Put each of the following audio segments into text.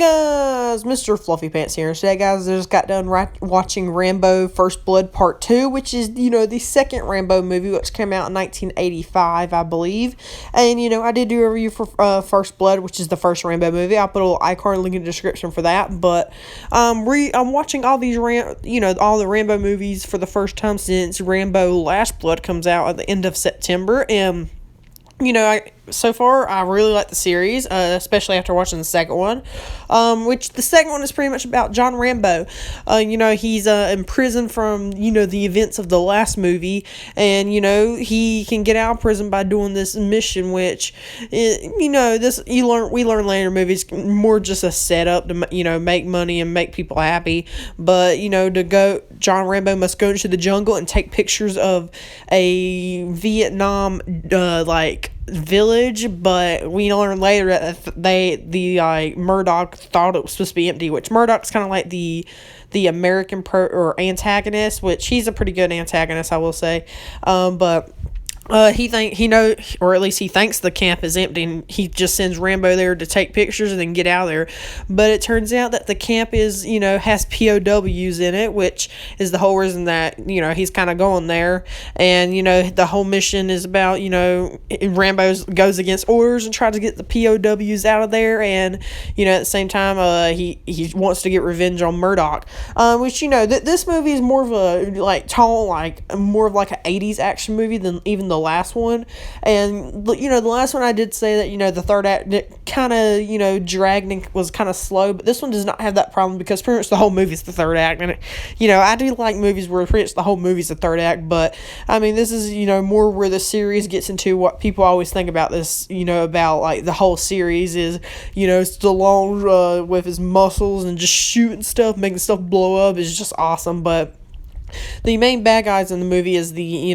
guys, Mr. Fluffy Pants here. Today, guys, I just got done watching Rambo First Blood Part 2, which is, the second Rambo movie, which came out in 1985, I believe. And, I did do a review for First Blood, which is the first Rambo movie. I'll put a little iCard link in the description for that. But I'm watching all these, all the Rambo movies for the first time since Rambo Last Blood comes out at the end of September. And, so far, I really like the series, especially after watching the second one, which the second one is pretty much about John Rambo. He's in prison from, the events of the last movie, and, he can get out of prison by doing this mission, which, we learn later in movies, more just a setup to, make money and make people happy, but, John Rambo must go into the jungle and take pictures of a Vietnam, village, but we learn later that Murdoch thought it was supposed to be empty, which Murdoch's kind of like the American or antagonist, which he's a pretty good antagonist, I will say, but he knows, or at least he thinks the camp is empty, and he just sends Rambo there to take pictures and then get out of there. But it turns out that the camp is, has POWs in it, which is the whole reason that, he's kind of going there. And, the whole mission is about, Rambo goes against orders and tries to get the POWs out of there. And, at the same time, he wants to get revenge on Murdoch. Which, this movie is more of a, more of like an 80s action movie than even the last one. And the last one I did say that the third act kind of dragged and was kind of slow, but this one does not have that problem because pretty much the whole movie is the third act. And I do like movies where pretty much the whole movie is the third act, but I mean this is more where the series gets into what people always think about this, about like the whole series is Stallone with his muscles and just shooting stuff, making stuff blow up is just awesome. But the main bad guys in the movie is the,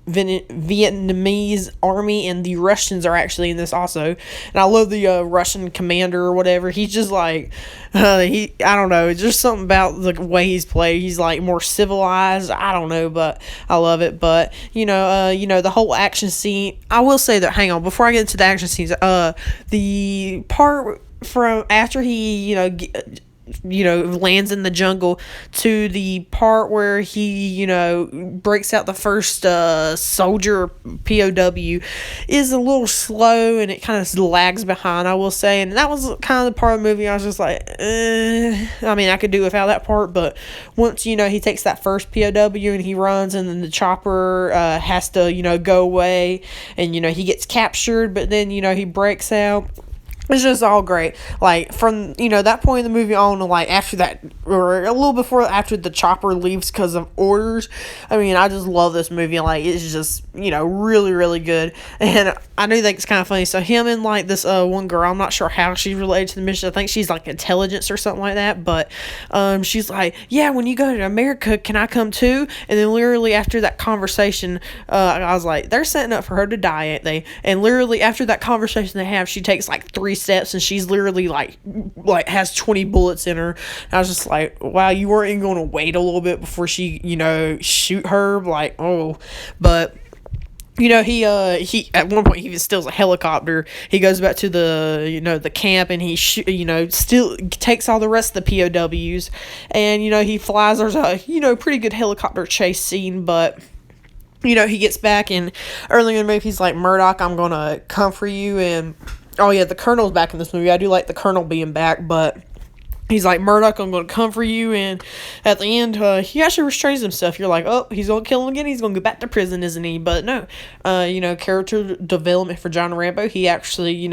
Vietnamese army, and the Russians are actually in this also. And I love the Russian commander or whatever. He's just like, I don't know, just something about the way he's played. He's like more civilized. I don't know, but I love it. But, the whole action scene, I will say that, hang on, before I get into the action scenes, the part from after he, lands in the jungle to the part where he, breaks out the first soldier POW is a little slow, and it kind of lags behind, I will say. And that was kind of the part of the movie I was just like, I mean, I could do without that part, but once, he takes that first POW and he runs, and then the chopper has to, go away, and, he gets captured, but then, he breaks out. It's just all great. Like, from, that point in the movie on to, after that, or a little before, after the chopper leaves because of orders, I mean, I just love this movie. It's just, really, really good. And I do think it's kind of funny. So, him and, this one girl, I'm not sure how she's related to the mission. I think she's, intelligence or something like that. But, she's like, yeah, when you go to America, can I come too? And then, literally, after that conversation, I was like, they're setting up for her to die, ain't they? And, literally, after that conversation they have, she takes, 3 steps, and she's literally has 20 bullets in her. And I was just like, wow, you weren't even going to wait a little bit before she shoot her, but he at one point he steals a helicopter. He goes back to the the camp, and he still takes all the rest of the POWs, and he flies. There's a pretty good helicopter chase scene, but he gets back, and early in the movie he's like, Murdoch, I'm gonna come for you. And oh yeah, the Colonel's back in this movie. I do like the Colonel being back, but he's like, Murdoch, I'm going to come for you. And at the end, he actually restrains himself. You're like, oh, he's going to kill him again. He's going to go back to prison, isn't he? But no, character development for John Rambo. He actually,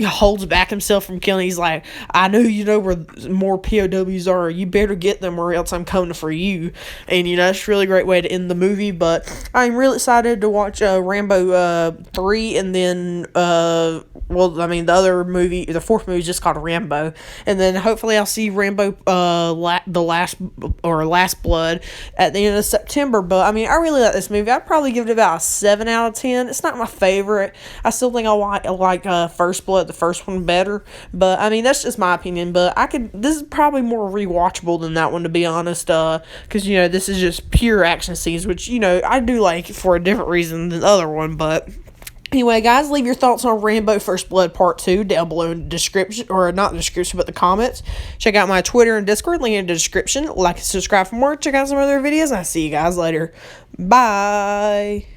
holds back himself from killing. He's like, I know where more POWs are. You better get them, or else I'm coming for you. And it's a really great way to end the movie. But I'm really excited to watch Rambo 3, and then the other movie, the fourth movie is just called Rambo, and then hopefully I'll see Rambo Last Blood at the end of September. But I mean, I really like this movie. I'd probably give it about a 7 out of 10. It's not my favorite. I still think I like First Blood, the first one, better, but I mean, that's just my opinion. But this is probably more rewatchable than that one, to be honest, because this is just pure action scenes, which I do like for a different reason than the other one. But Anyway, guys, leave your thoughts on Rambo First Blood Part 2 down below in the description, or not the description, but the comments. Check out my Twitter and Discord, link in the description. Like and subscribe for more. Check out some other videos, and I'll see you guys later. Bye.